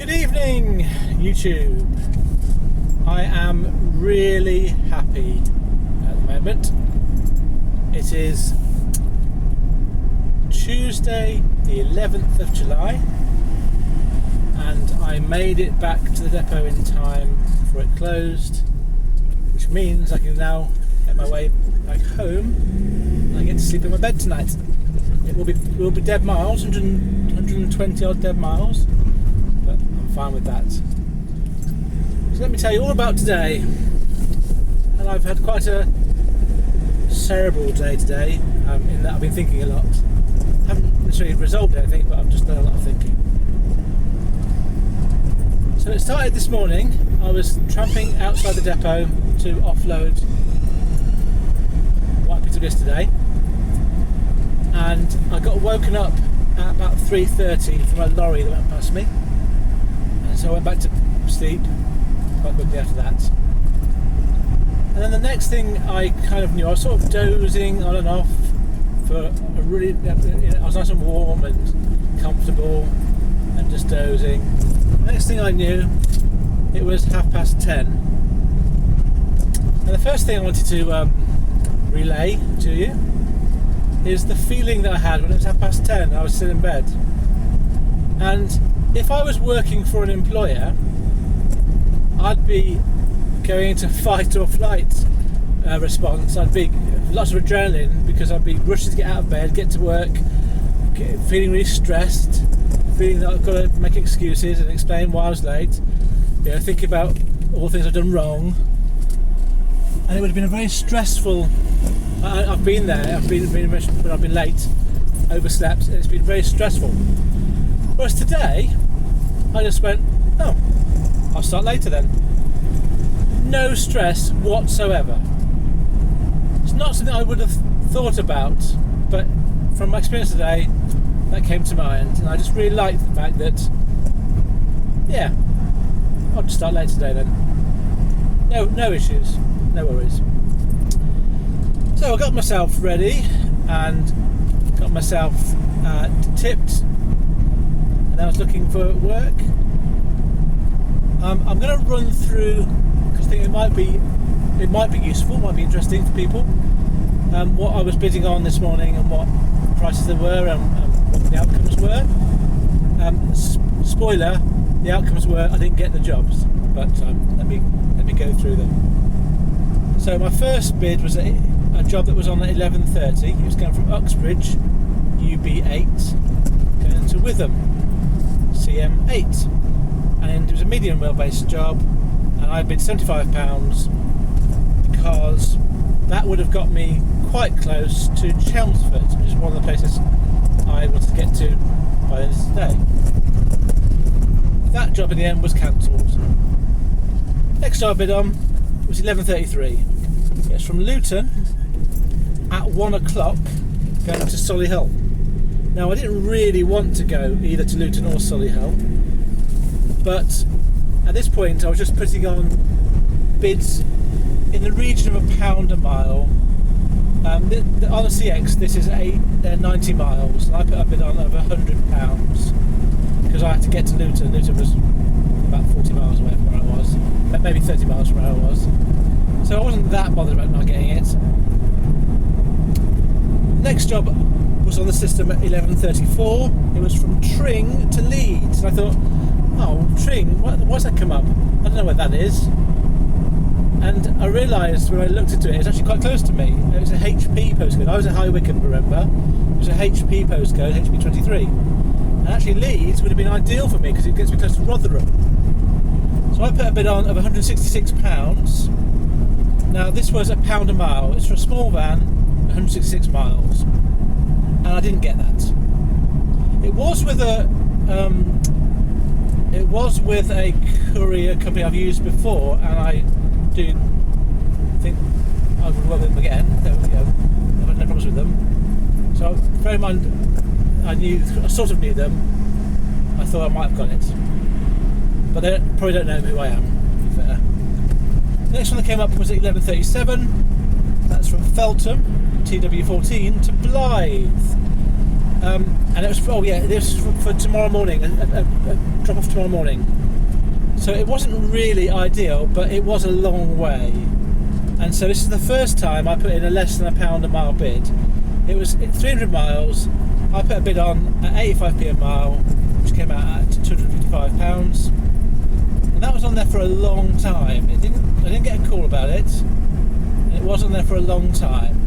Good evening, YouTube. I am really happy at the moment. It is Tuesday, the 11th of July, and I made it back to the depot in time before it closed, which means I can now get my way back home and I get to sleep in my bed tonight. It will be dead miles, 120 odd dead miles, but I'm fine with that. So let me tell you all about today. And I've had quite a cerebral day today, in that I've been thinking a lot. I haven't necessarily resolved anything, but I've just done a lot of thinking. So it started this morning. I was tramping outside the depot to offload what I picked up yesterday, and I got woken up at about 3:30 from a lorry that went past me, and so I went back to sleep quite quickly after that. And then the next thing I kind of knew, I was sort of dozing on and off for a really, I was nice and warm and comfortable and just dozing. The next thing I knew, it was 10:30. And the first thing I wanted to relay to you is the feeling that I had when it was 10:30 and I was still in bed. And if I was working for an employer, I'd be going into fight or flight response. I'd be lots of adrenaline because I'd be rushing to get out of bed, get to work, feeling really stressed, feeling that I've got to make excuses and explain why I was late, thinking about all the things I've done wrong. And it would have been a very stressful. I've been there. I've been late, overslept. It's been very stressful. Whereas today, I just went, oh, I'll start later then. No stress whatsoever. It's not something I would have thought about, but from my experience today, that came to mind, and I just really liked the fact that, yeah, I'll just start later today then. No issues, no worries. So I got myself ready and got myself tipped, and I was looking for work. I'm going to run through, because I think it might be useful, might be interesting for people, what I was bidding on this morning and what prices there were and what the outcomes were. Spoiler, the outcomes were I didn't get the jobs, but let me go through them. So my first bid was a job that was on at 11:30. It was going from Uxbridge, UB8, going to Witham, CM8. And it was a medium wheelbase job, and I bid £75 because that would have got me quite close to Chelmsford, which is one of the places I wanted to get to by the end of today. That job in the end was cancelled. Next job I bid on was 11:33. It's from Luton at 1 o'clock going to Solihull. Now I didn't really want to go either to Luton or Solihull, but at this point I was just putting on bids in the region of £1 a mile. On the CX this is 90 miles, and I put a bid on of £100 because I had to get to Luton. Luton was about 40 miles away from where I was, maybe 30 miles from where I was, so I wasn't that bothered about not getting it. Next job was on the system at 11:34. It was from Tring to Leeds, and I thought, oh, Tring, why's that come up? I don't know where that is. And I realised when I looked into it, it's actually quite close to me. It was a HP postcode. I was at High Wycombe, remember? It was a HP postcode, HP23. And actually Leeds would have been ideal for me because it gets me close to Rotherham. So I put a bid on of £166. Now this was £1 a mile. It's for a small van, 166 miles. And I didn't get that. It was with a courier company I've used before, and I do think I would work with them again. I've had no problems with them. So bear in mind, I sort of knew them. I thought I might have got it, but they probably don't know who I am, to be fair. The next one that came up was at 11:37. That's from Feltham, TW14 to Blythe. and it was this was for tomorrow morning, a drop off tomorrow morning. So it wasn't really ideal, but it was a long way. And so this is the first time I put in a less than £1 a mile bid. It was 300 miles. I put a bid on at 85p a mile, which came out at £255. And that was on there for a long time. I didn't get a call about it. And it was on there for a long time.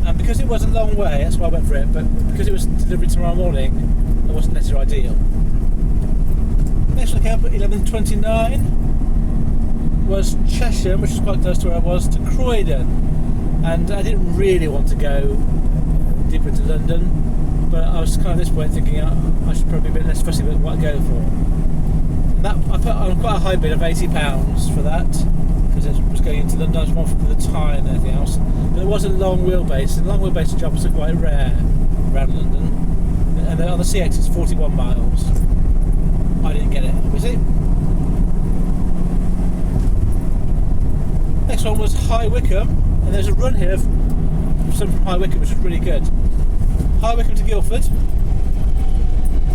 And because it was a long way, that's why I went for it, but because it was delivery tomorrow morning, it wasn't necessarily ideal. Next one came up at 11:29 was Cheshire, which is quite close to where I was, to Croydon. And I didn't really want to go deeper into London, but I was kind of at this point thinking I should probably be a bit less fussy with what I go for. And that, I put on quite a high bid of £80 for that, because it was going into London. I was more for the time and anything else. But it was a long wheelbase, and long wheelbase jobs are quite rare around London. And then on the CX it's 41 miles. I didn't get it, obviously. Next one was High Wycombe, and there's a run here of some from High Wycombe, which is really good. High Wycombe to Guildford.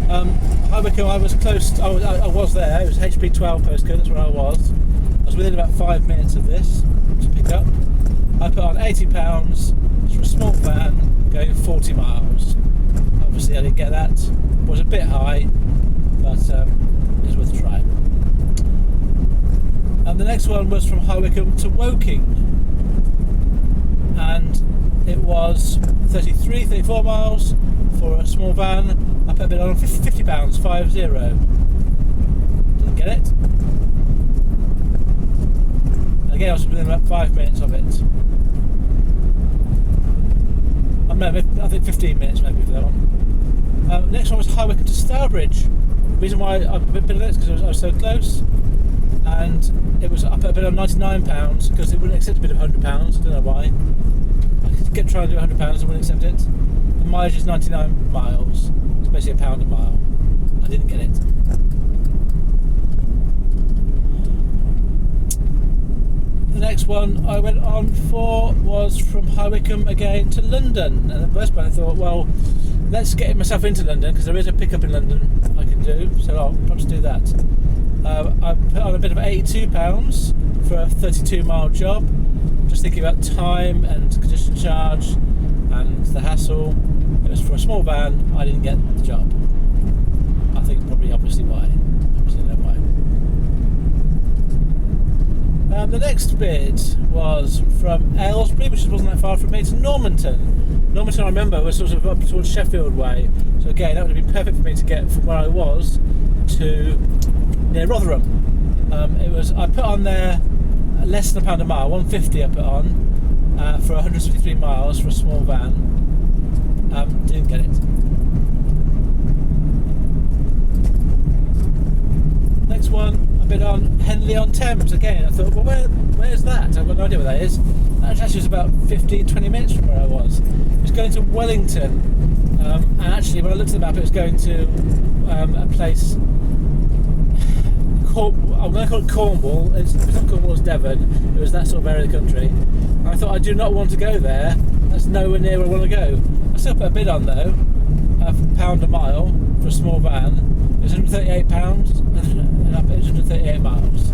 High Wycombe, I was close. I was there. It was HP12 postcode. That's where I was. I was within about 5 minutes of this to pick up. I put on £80 for a small van going 40 miles. Obviously, I didn't get that. It was a bit high, but it was worth a try. And the next one was from High Wycombe to Woking, and it was 34 miles for a small van. I put a bid on £50, 50. Didn't get it. And again, I was within about 5 minutes of it. I think 15 minutes maybe for that one. Next one was High Wycombe to Stourbridge. The reason why I bid on it is because I was so close. And it was up a bit on £99 because it wouldn't accept a bid of £100. I don't know why. I could try and do £100 and wouldn't accept it. The mileage is 99 miles. It's basically £1 a mile. I didn't get it. The next one I went on for was from High Wycombe again to London. And at first I thought, well, let's get myself into London because there is a pickup in London I can do. So I'll perhaps do that. I put on a bid of £82 for a 32-mile job, just thinking about time and congestion charge and the hassle. It was for a small van. I didn't get the job. I think probably obviously why. Obviously know why. The next bid was from Aylesbury, which wasn't that far from me, to Normanton. Normanton, I remember, was sort of up towards Sheffield way. So again, that would have been perfect for me to get from where I was to near Rotherham. I put on there less than £1 a mile, 150 I put on for 153 miles for a small van. Didn't get it. Next one I bid on Henley on Thames again. I thought, well, where's that? I've got no idea where that is. That actually was about 15-20 minutes from where I was. It was going to Wellington, and actually when I looked at the map, it was going to a place. I'm going to call it Cornwall. It's not Cornwall, it's Devon. It was that sort of area of the country. And I thought I do not want to go there. That's nowhere near where I want to go. I still put a bid on though, for £1 a mile for a small van. It was £138, and I put 138 miles.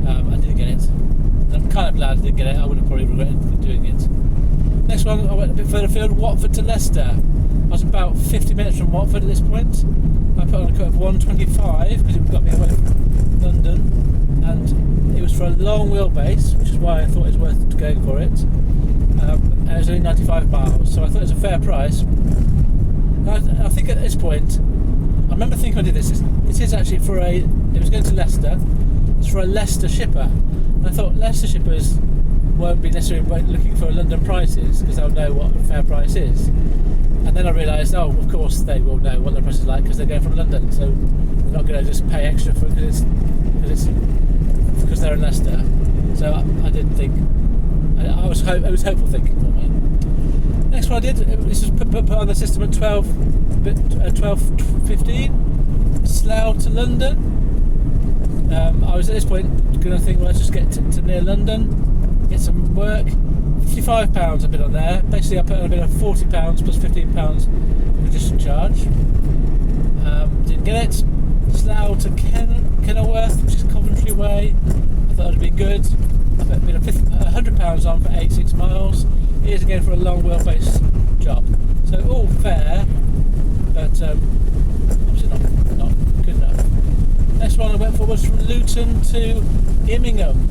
I didn't get it. And I'm kind of glad I didn't get it. I would have probably regretted doing it. Next one, I went a bit further afield, Watford to Leicester. I was about 50 minutes from Watford at this point. I put on a cut of 125 because it got me away from London, and it was for a long wheelbase, which is why I thought it was worth going for it. And it was only 95 miles, so I thought it was a fair price. I think at this point, I remember thinking I did this. It is actually for it was going to Leicester. It's for a Leicester shipper. And I thought Leicester shippers won't be necessarily looking for London prices because they'll know what a fair price is. And then I realised, of course they will know what the price is like because they're going from London, so they're not going to just pay extra for it because they're in Leicester. So I didn't think. It was hopeful thinking for me. Next one I did. This was put on the system at 12:15. Slough to London. I was at this point going to think, well, let's just get to near London, get some work. £55 a bit on there. Basically, I put on a bit of £40 plus £15 congestion charge. Didn't get it. Slough to Kenilworth, which is Coventry way. I thought it would be good. I put a bit of £100 on for 86 miles. It is again for a long wheelbase job. So all fair, but obviously not good enough. Next one I went for was from Luton to Immingham.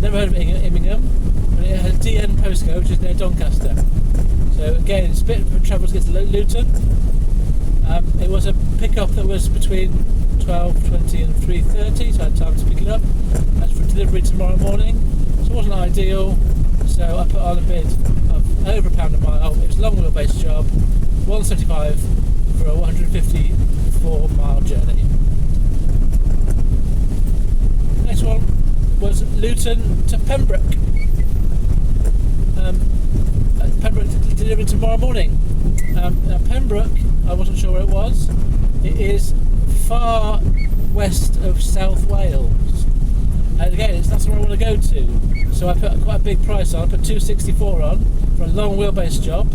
Never heard of Immingham, but it has DN postcode, which is near Doncaster. So again, it's a bit of travel to get to Luton. It was a pickup that was between 12:20 and 3:30, so I had time to pick it up. That's for delivery tomorrow morning, so it wasn't ideal. So I put on a bid of over £1 a mile. It was a long wheelbase job, 175 for a 154 mile journey. Next one was Luton to Pembroke. Pembroke delivered tomorrow morning. Now Pembroke, I wasn't sure where it was. It is far west of South Wales, and again, it's not somewhere I want to go to. So I put quite a big price on. I put £264 on for a long wheelbase job.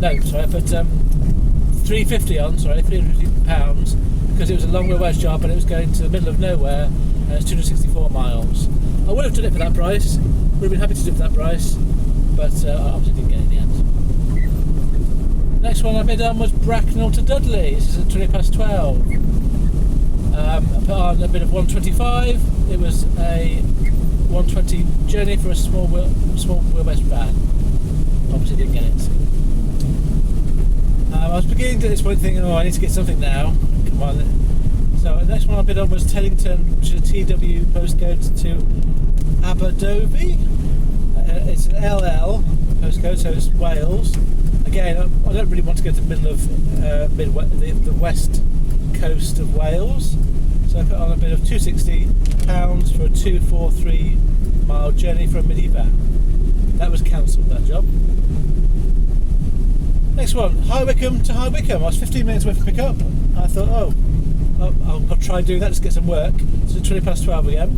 No, sorry, I put £350 on. Sorry, £350 because it was a long wheelbase job and it was going to the middle of nowhere, and it's 264 miles. I would have done it for that price. Would have been happy to do it for that price, but I obviously didn't get it in the end. Next one I bid on was Bracknell to Dudley. This is at 12:20. I put on a bit of 125. It was a 120 journey for a small wheelbase van. Obviously didn't get it. I was beginning to at this point thinking, I need to get something now. Come on. So the next one I bid on was Teddington, which is a TW postcode to Aberdofi. It's an LL postcode, so it's Wales. Again, I don't really want to go to the middle of the west coast of Wales, so I put on a bit of £260 for a 243 mile journey for a minivan. That was cancelled, that job. Next one, High Wycombe to High Wycombe. I was 15 minutes away from pick up. I thought, I'll try and do that, just get some work. So 12:20 again.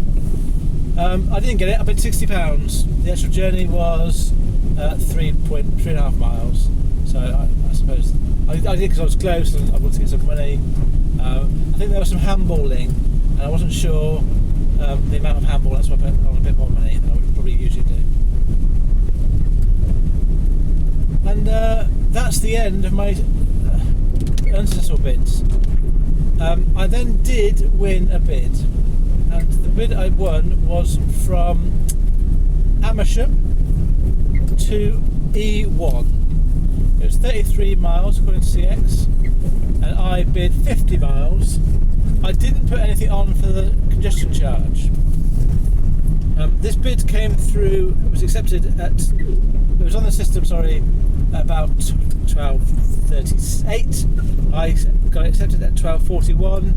I didn't get it. I paid £60. The actual journey was 3.5 miles. So I suppose I did because I was close and I wanted to get some money. I think there was some handballing, and I wasn't sure the amount of handball. That's why I put on a bit more money than I would probably usually do. And that's the end of my unsuccessful bids. I then did win a bid, and the bid I won was from Amersham to E1. It was 33 miles according to CX, and I bid 50 miles. I didn't put anything on for the congestion charge. This bid came through, it was accepted it was on the system, about 12:38. I got accepted at 12:41,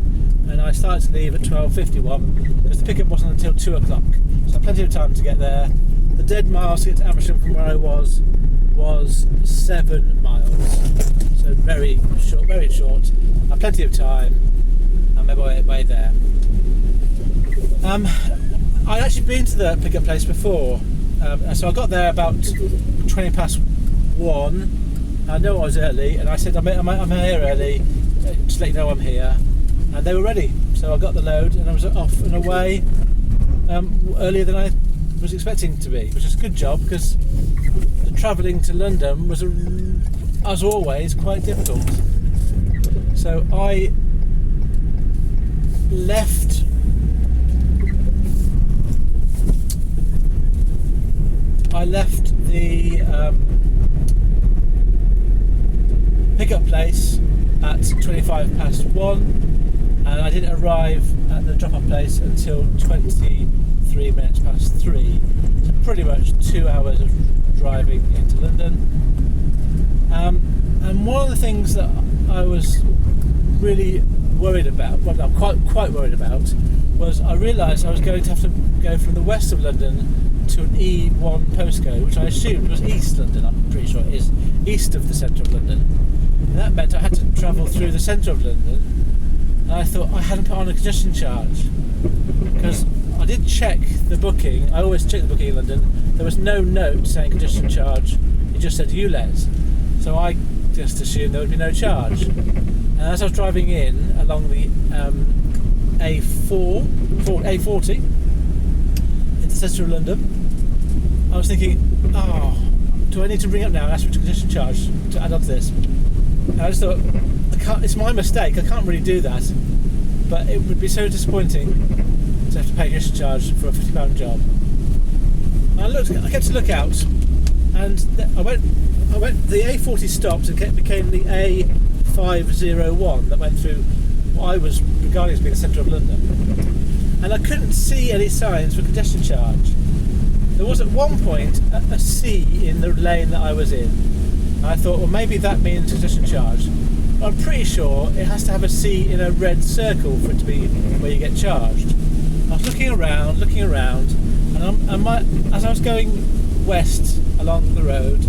and I started to leave at 12:51 because the pickup wasn't until 2 o'clock. So I had plenty of time to get there. The dead miles to get to Amersham from where I was 7 miles. So very short. I had plenty of time. I made my way there. I'd actually been to the pickup place before, so I got there about 1:20. I know I was early, and I said I'm here early, just to let you know I'm here, and they were ready. So I got the load, and I was off and away earlier than I was expecting to be, which is a good job because the travelling to London was, as always, quite difficult. So I left the pickup place at 1:25, and I didn't arrive at the drop-off place until 23 minutes past 3. So pretty much 2 hours of driving into London. And one of the things that I was really worried about, well, no, quite worried about, was I realised I was going to have to go from the west of London to an E1 postcode, which I assumed was East London. I'm pretty sure it is east of the centre of London. And that meant I had to travel through the centre of London. And I thought I hadn't put on a congestion charge, because I did check the booking. I always check the booking in London there was no note saying congestion charge. It just said ULEZ. So I just assumed there would be no charge. And as I was driving in along the A40 into the centre of London, I was thinking, do I need to ring up now and ask for a congestion charge to add on to this? And I just thought, it's my mistake, I can't really do that, but it would be so disappointing to have to pay a congestion charge for a £50 job. And I kept a lookout, and I went. The A40 stopped and became the A501 that went through what I was regarding as being the centre of London, and I couldn't see any signs for congestion charge. There was at one point a C in the lane that I was in. And I thought, well, maybe that means congestion charge. But I'm pretty sure it has to have a C in a red circle for it to be where you get charged. I was looking around, and as I was going west along the road,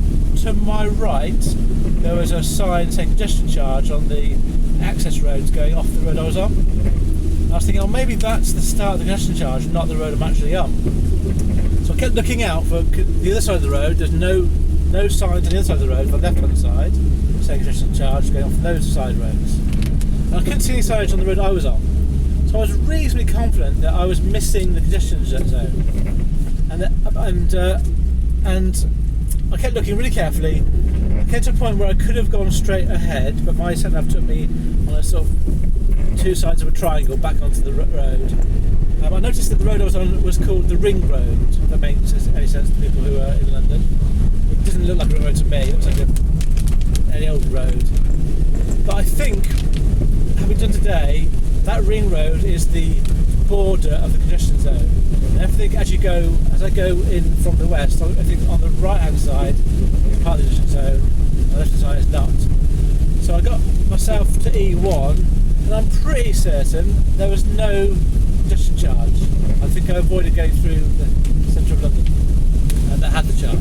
to my right there was a sign saying congestion charge on the access roads going off the road I was on. I was thinking, maybe that's the start of the congestion charge, not the road I'm actually on. So I kept looking out for the other side of the road. There's no signs on the other side of the road, on the left-hand side, saying congestion charge going off those side roads. And I couldn't see any signage on the road I was on. So I was reasonably confident that I was missing the congestion zone. And I kept looking really carefully. I came to a point where I could have gone straight ahead, but my sat nav took me on a sort of two sides of a triangle back onto the road. I noticed that the road I was on was called the Ring Road, if that makes any sense to people who are in London. It doesn't look like a road to me, it looks like any old road. But I think, having done today, that Ring Road is the border of the congestion zone. And everything as I go in from the west, I think on the right hand side is part of the congestion zone, on the left hand side is not. So I got myself to E1, and I'm pretty certain there was no congestion charge. I think I avoided going through the centre of London, and that had the charge.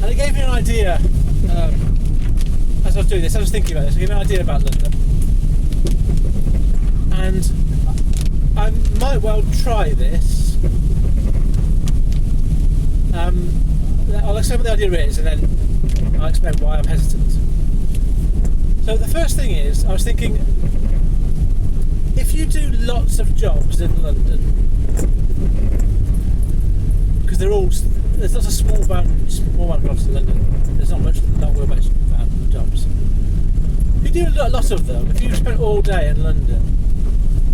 And it gave me an idea, as I was doing this, I was thinking about this, it gave me an idea about London. And I might well try this. I'll explain what the idea is, and then I'll explain why I'm hesitant. So the first thing is, I was thinking, if you do lots of jobs in London, because there's lots of small van jobs in London, there's not much long wheelbase van jobs. If you do a lot of them, if you spend all day in London,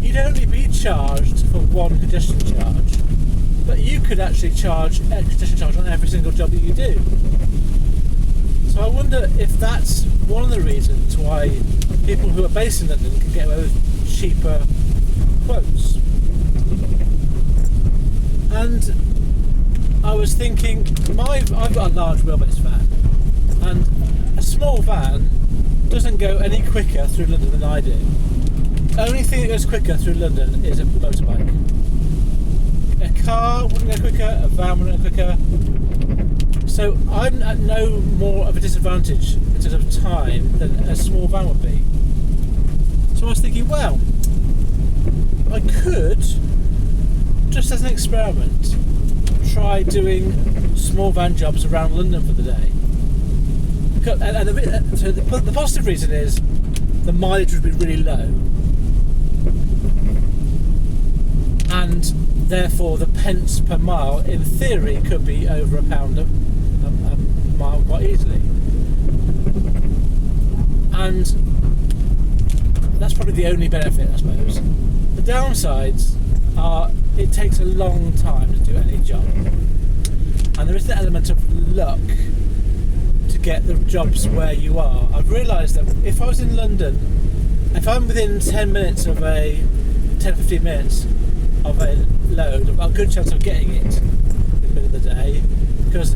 you'd only be charged for one congestion charge, but you could actually charge a congestion charge on every single job that you do. So I wonder if that's one of the reasons why people who are based in London can get away with cheaper quotes. And I was thinking, I've got a large wheelbase van, and a small van doesn't go any quicker through London than I do. The only thing that goes quicker through London is a motorbike. A car wouldn't go quicker, a van wouldn't go quicker. So I'm at no more of a disadvantage in terms of time than a small van would be. So I was thinking, well, I could, just as an experiment, try doing small van jobs around London for the day. So the positive reason is the mileage would be really low, and therefore the pence per mile in theory could be over £1 a mile quite easily. And that's probably the only benefit, I suppose. The downsides are it takes a long time to do any job, and there is the element of luck to get the jobs where you are. I've realised that if I was in London, if I'm within 10 15 minutes of a load, I've got a good chance of getting it in the middle of the day, because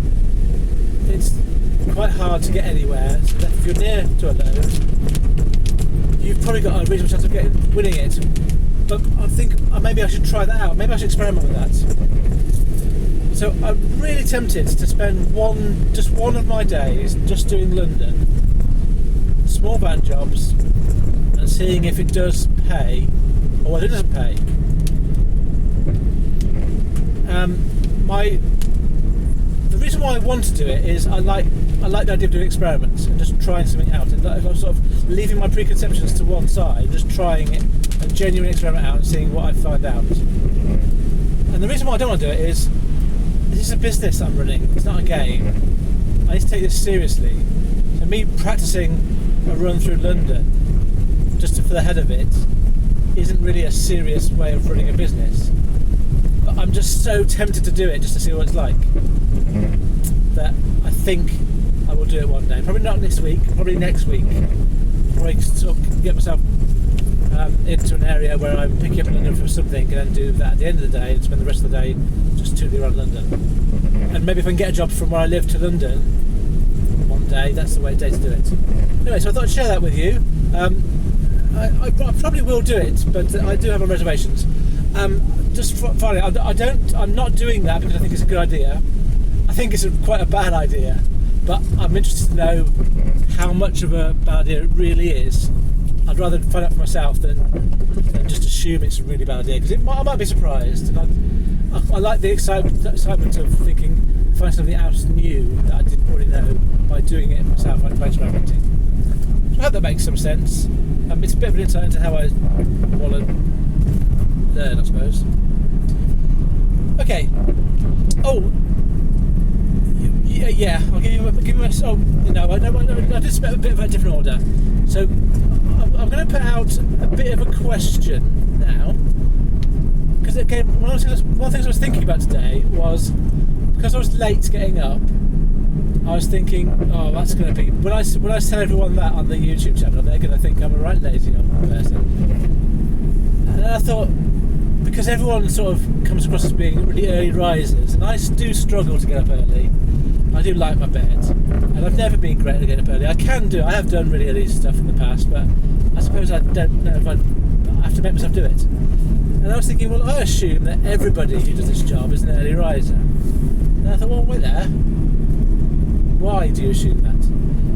it's quite hard to get anywhere. So that if you're near to a load, you've probably got a reasonable chance of winning it. But I think maybe I should try that out. Maybe I should experiment with that. So I'm really tempted to spend just one of my days just doing London, small van jobs, and seeing if it does pay or whether it doesn't pay. the reason why I want to do it is I like the idea of doing experiments and just trying something out, and I'm sort of leaving my preconceptions to one side, just trying it, a genuine experiment out and seeing what I find out. And the reason why I don't want to do it is this is a business that I'm running. It's not a game. I need to take this seriously. So me practicing a run through London just for the head of it isn't really a serious way of running a business. But I'm just so tempted to do it just to see what it's like that I think I will do it one day. Probably not this week, probably next week. Probably sort of get myself into an area where I'm picking up in London for something and then do that at the end of the day and spend the rest of the day just tooling around London. And maybe if I can get a job from where I live to London one day, that's the way to do it. Anyway, so I thought I'd share that with you. I probably will do it, but I do have my reservations. Just finally, I'm not doing that because I think it's a good idea. I think it's quite a bad idea, but I'm interested to know how much of a bad idea it really is. I'd rather find out for myself than just assume it's a really bad idea, because I might be surprised. And I like the excitement of thinking, find something else new that I didn't already know by doing it myself, like by experimenting. So I hope that makes some sense. It's a bit of an insight into how I want to learn, I suppose. Okay. Oh. Yeah. I'll give you a. Oh no, I did spend a bit of a different order. So I'm going to put out a bit of a question now, because again, one of the things I was thinking about today was, because I was late getting up, I was thinking, oh, that's going to be when I tell everyone that on the YouTube channel, they're going to think I'm a right lazy old person. And then I thought, because everyone sort of comes across as being really early risers, and I do struggle to get up early. I do like my bed, and I've never been great at getting up early. I have done really early stuff in the past, but I suppose I don't know if I have to make myself do it. And I was thinking, well, I assume that everybody who does this job is an early riser. And I thought, well, wait there. Why do you assume that?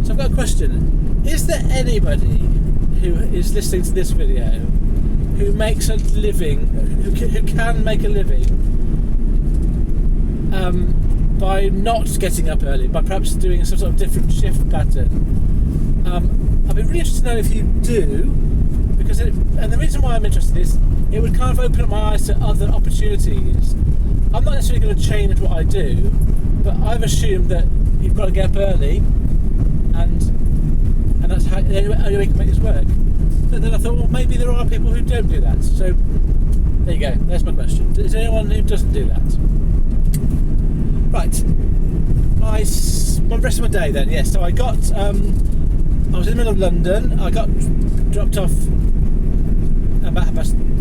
So I've got a question. Is there anybody who is listening to this video who makes a living, who can make a living by not getting up early, by perhaps doing some sort of different shift pattern? I'd be really interested to know if you do, because and the reason why I'm interested is it would kind of open up my eyes to other opportunities. I'm not necessarily going to change what I do, but I've assumed that you've got to get up early, and that's how the only way you can make this work. But then I thought, well, maybe there are people who don't do that. So there you go. There's my question. Is there anyone who doesn't do that? Right. My rest of my day then. Yes. So I got. I was in the middle of London. I got dropped off about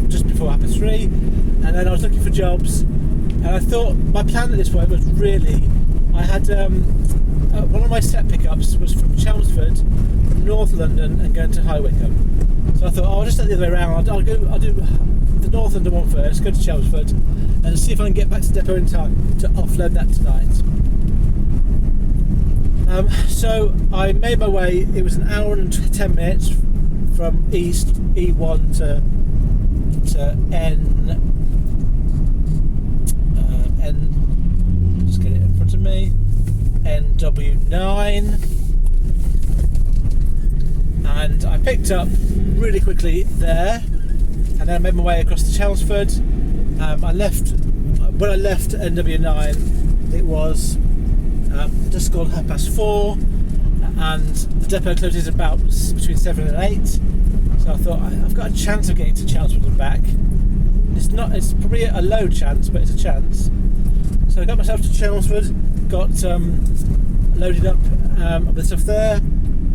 just before 3:30, and then I was looking for jobs. And I thought my plan at this point was really, I had one of my set pickups was from Chelmsford, North London, and going to High Wycombe. So I thought, I'll just do the other way around. I'll do the North London one first, go to Chelmsford, and see if I can get back to the depot in time to offload that tonight. So I made my way. It was an hour and 10 minutes from East E1 to N. Just get it in front of me. NW9, and I picked up really quickly there, and then I made my way across to Chelmsford. When I left NW9, it was just gone 4:30, and the depot closes about between 7 and 8. So I thought I've got a chance of getting to Chelmsford and back. It's probably a low chance, but it's a chance. So I got myself to Chelmsford, got loaded up with stuff there,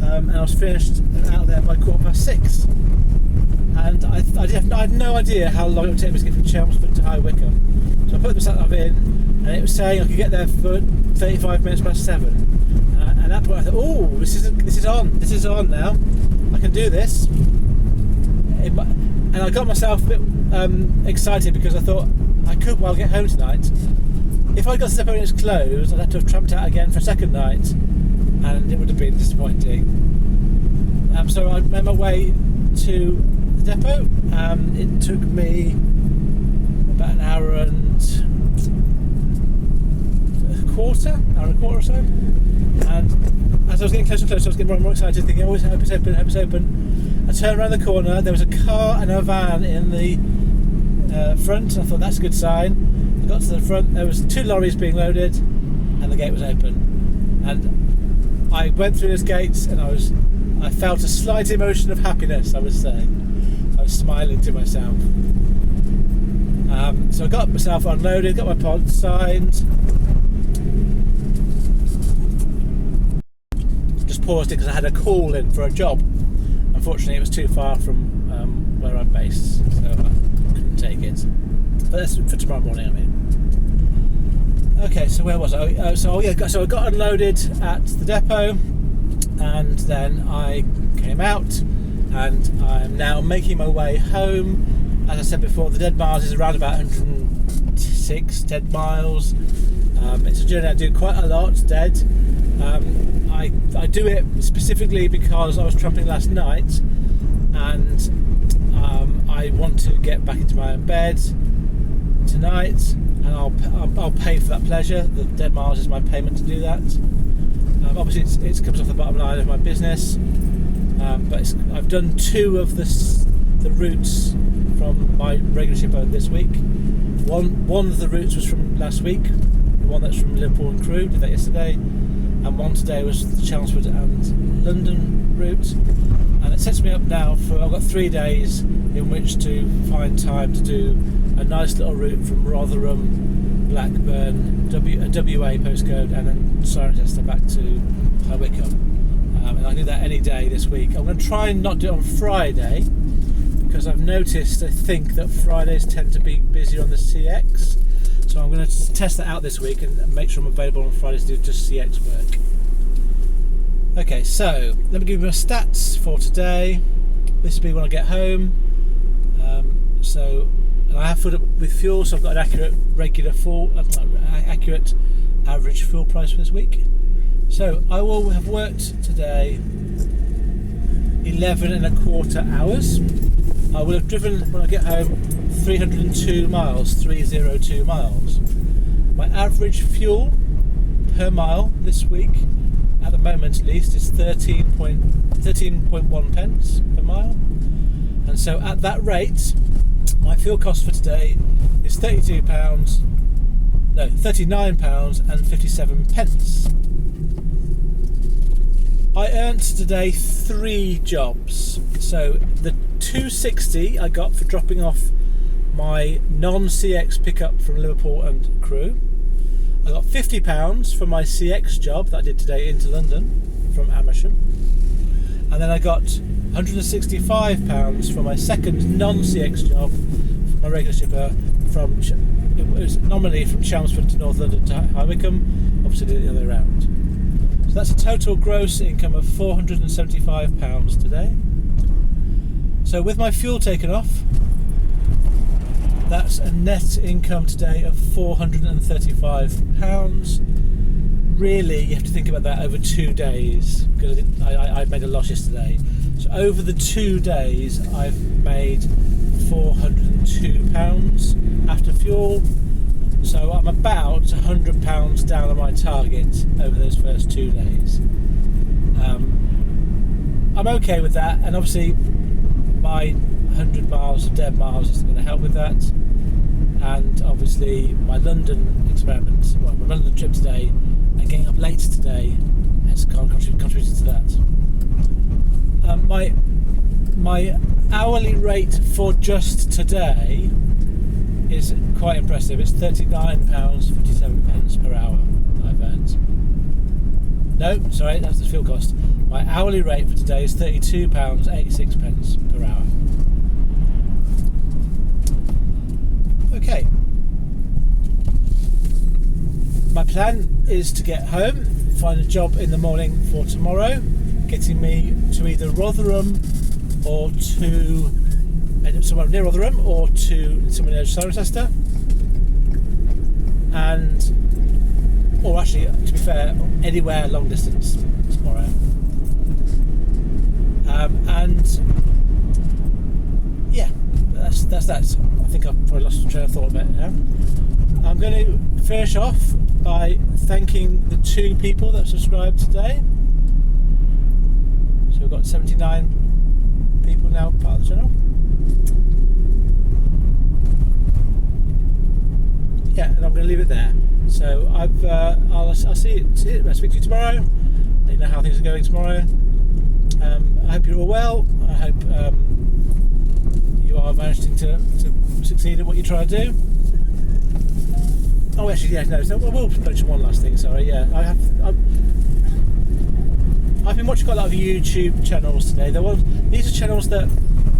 and I was finished out there by 6:15. And I had no idea how long it would take me to get from Chelmsford to High Wycombe. So I put the sat-nav in, and it was saying I could get there for 35 minutes past 7. And at that point I thought, oh, this is on now. I can do this. And I got myself a bit excited, because I thought I could well get home tonight. If I got to the depot when it was closed, I'd have to have tramped out again for a second night, and it would have been disappointing. So I made my way to the depot. It took me about an hour and quarter or so. And as I was getting closer and closer, I was getting more and more excited, thinking, oh, I hope it's open, I hope it's open. I turned around the corner, there was a car and a van in the front. I thought, that's a good sign. I got to the front, there was 2 lorries being loaded, and the gate was open. And I went through those gates, and I felt a slight emotion of happiness, I would say. I was smiling to myself. So I got myself unloaded, got my pod signed. Just paused it because I had a call in for a job. Unfortunately, it was too far from where I'm based, so I couldn't take it. But that's for tomorrow morning, I mean. Okay, so where was I? So I got unloaded at the depot, and then I came out, and I'm now making my way home. As I said before, the dead miles is around about 106 dead miles. It's a journey I do quite a lot, dead. I do it specifically because I was tramping last night, and I want to get back into my own bed tonight, and I'll pay for that pleasure. The dead miles is my payment to do that. Obviously, it comes off the bottom line of my business, but I've done 2 of the routes from my regular shipper this week. One of the routes was from last week, the one that's from Liverpool and Crewe, did that yesterday, and one today was the Chelmsford and London route. And it sets me up now for, I've got 3 days in which to find time to do a nice little route from Rotherham, Blackburn, a WA postcode, and then Cirencester back to High Wycombe. And I do that any day this week. I'm going to try and not do it on Friday, because I've noticed, I think, that Fridays tend to be busier on the CX. So I'm going to test that out this week and make sure I'm available on Fridays to do just CX work. Okay, so let me give you my stats for today. This will be when I get home. And I have filled up with fuel, so I've got an accurate average fuel price for this week. So I will have worked today 11.25 hours. I will have driven, when I get home, 302 miles, 302 miles. My average fuel per mile this week, at the moment at least, is 13.1 pence per mile. And so at that rate, my fuel cost for today is £39.57. I earned today 3 jobs. So the £2.60 I got for dropping off my non-CX pickup from Liverpool and Crewe. I got £50 for my CX job that I did today into London from Amersham. And then I got £165 for my second non-CX job for my regular shipper it was nominally from Chelmsford to North London to High Wycombe, obviously the other way around. So that's a total gross income of £475 today. So with my fuel taken off, that's a net income today of £435. Really, you have to think about that over 2 days, because I made a loss yesterday. So over the 2 days, I've made £402 after fuel. So I'm about £100 down on my target over those first 2 days. I'm okay with that, and obviously my 100 miles of dead miles is going to help with that. And obviously my London experiment, my London trip today, and getting up late today has contributed to that. My hourly rate for just today is quite impressive. It's £39.57 per hour I've earned. No, sorry, that's the fuel cost. My hourly rate for today is £32.86 per hour. Okay. My plan is to get home, find a job in the morning for tomorrow, getting me to either Rotherham or to somewhere near Rotherham or to somewhere near Cirencester, or actually, to be fair, anywhere long distance tomorrow. And yeah, that's that. I think I've probably lost the train of thought a bit now. I'm going to finish off by thanking the 2 people that subscribed today. So we've got 79 people now part of the channel. Yeah, and I'm going to leave it there. So I'll see you. I'll speak to you tomorrow. Let you know how things are going tomorrow. I hope you're all well. I hope you are managing to succeed at what you try to do. Oh, actually, yeah, no. So we'll mention one last thing. Sorry, yeah, I've been watching quite a lot of YouTube channels today. These are channels that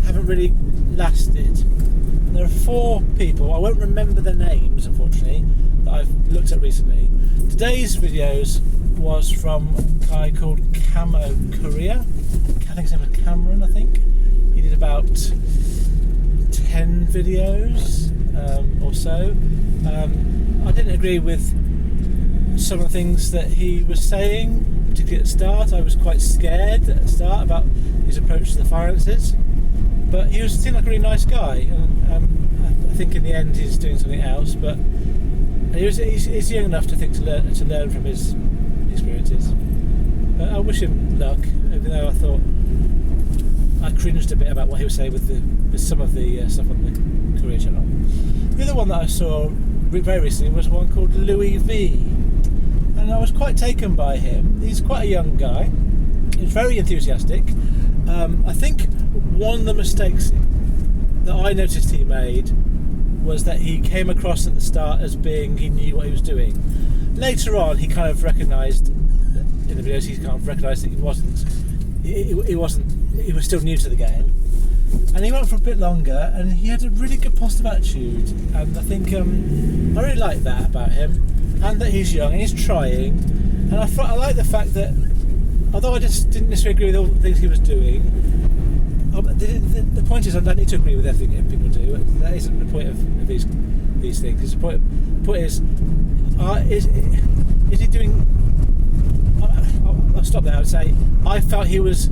haven't really lasted. There are 4 people. I won't remember their names, unfortunately, that I've looked at recently. Today's videos was from a guy called Courier. I think his name was Cameron. I think he did about 10 videos or so. I didn't agree with some of the things that he was saying, particularly at the start. I was quite scared at the start about his approach to the finances, but he seemed like a really nice guy, and I think in the end he's doing something else. But he's young enough to learn from his experiences. But I wish him luck, even though I thought I cringed a bit about what he was saying with some of the stuff on the Courier channel. The other one that I saw very recently was one called Louis V, and I was quite taken by him. He's quite a young guy. He's very enthusiastic. I think one of the mistakes that I noticed he made was that he came across at the start as being he knew what he was doing. Later on, he kind of recognised in the videos. He kind of recognised that he wasn't. He was still new to the game. And he went for a bit longer, and he had a really good positive attitude, and I think I really like that about him, and that he's young and he's trying. And I like the fact that, although I just didn't necessarily agree with all the things he was doing, the point is I don't need to agree with everything people do. That isn't the point of these things. The point is he doing? I'll stop there and say I felt he was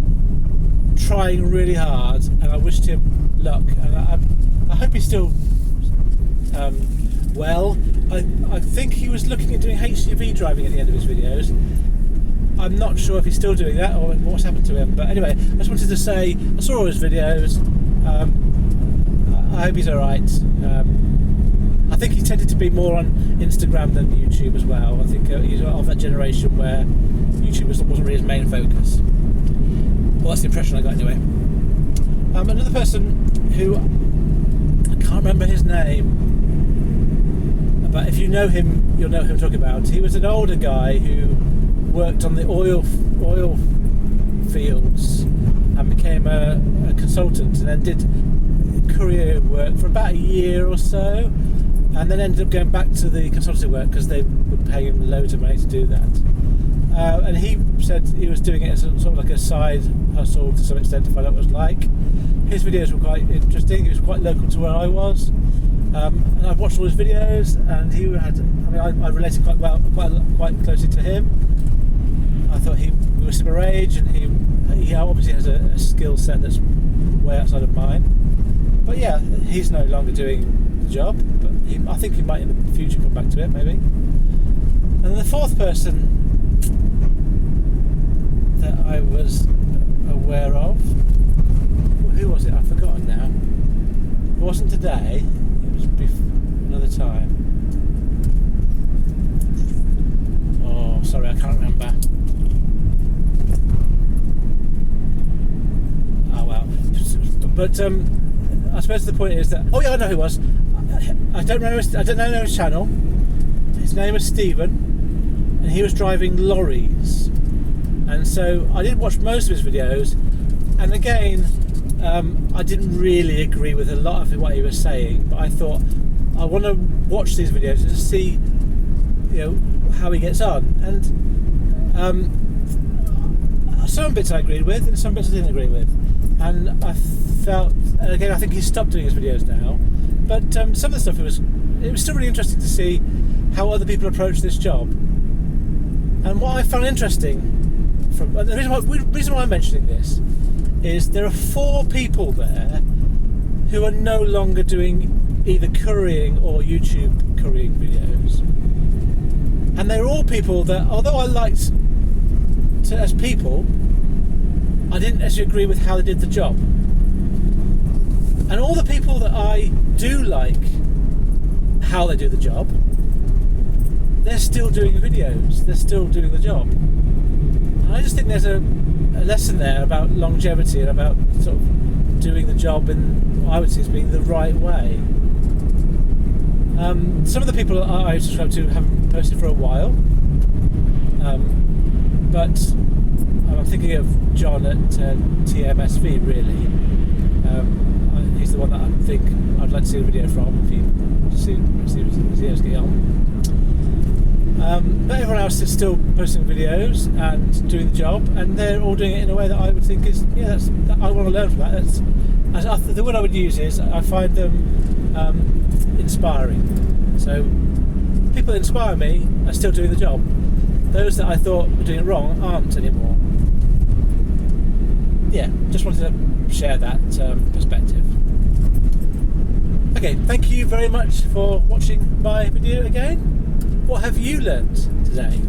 trying really hard, and I wished him luck, and I hope he's still well. I think he was looking at doing HGV driving at the end of his videos. I'm not sure if he's still doing that or what's happened to him, but anyway, I just wanted to say I saw all his videos. I hope he's alright. I think he tended to be more on Instagram than YouTube as well. I think he's of that generation where YouTube wasn't really his main focus. Well, that's the impression I got anyway. Another person who I can't remember his name, but if you know him, you'll know who I'm talking about. He was an older guy who worked on the oil fields and became a consultant, and then did courier work for about a year or so, and then ended up going back to the consultancy work because they were paying him loads of money to do that. And he said he was doing it as sort of like a side hustle to some extent to find out what it was like. His videos were quite interesting. He was quite local to where I was, and I watched all his videos, and he had. I related quite closely to him. I thought we were similar age, and he obviously has a skill set that's way outside of mine. But yeah, he's no longer doing the job, but I think he might in the future come back to it, maybe. And then the fourth person that I was aware of, who was it? I've forgotten now. It wasn't today, it was another time. Oh, sorry, I can't remember. Oh well. But I suppose the point is that, oh yeah, I know who it was. I don't know his channel. His name is Stephen, and he was driving lorries. And so I did watch most of his videos, and again, I didn't really agree with a lot of what he was saying, but I thought I want to watch these videos to see, how he gets on. And some bits I agreed with, and some bits I didn't agree with. And I felt, and again, I think he's stopped doing his videos now. But some of the stuff it was still really interesting to see how other people approach this job. And what I found interesting. The reason why I'm mentioning this is there are 4 people there who are no longer doing either couriering or YouTube couriering videos, And they're all people that, although I liked as people, I didn't actually agree with how they did the job. And all the people that I do like how they do the job, they're still doing videos, they're still doing the job. And I just think there's a lesson there about longevity and about sort of doing the job in what I would see as being the right way. Some of the people I subscribe to haven't posted for a while, but I'm thinking of John at TMSV really. He's the one that I think I'd like to see a video from, if you see us getting on. But everyone else is still posting videos and doing the job, and they're all doing it in a way that I would think is, I want to learn from that. The word I would use is I find them inspiring. So people that inspire me are still doing the job. Those that I thought were doing it wrong aren't anymore. Yeah, just wanted to share that perspective. Okay, thank you very much for watching my video again. What have you learnt today?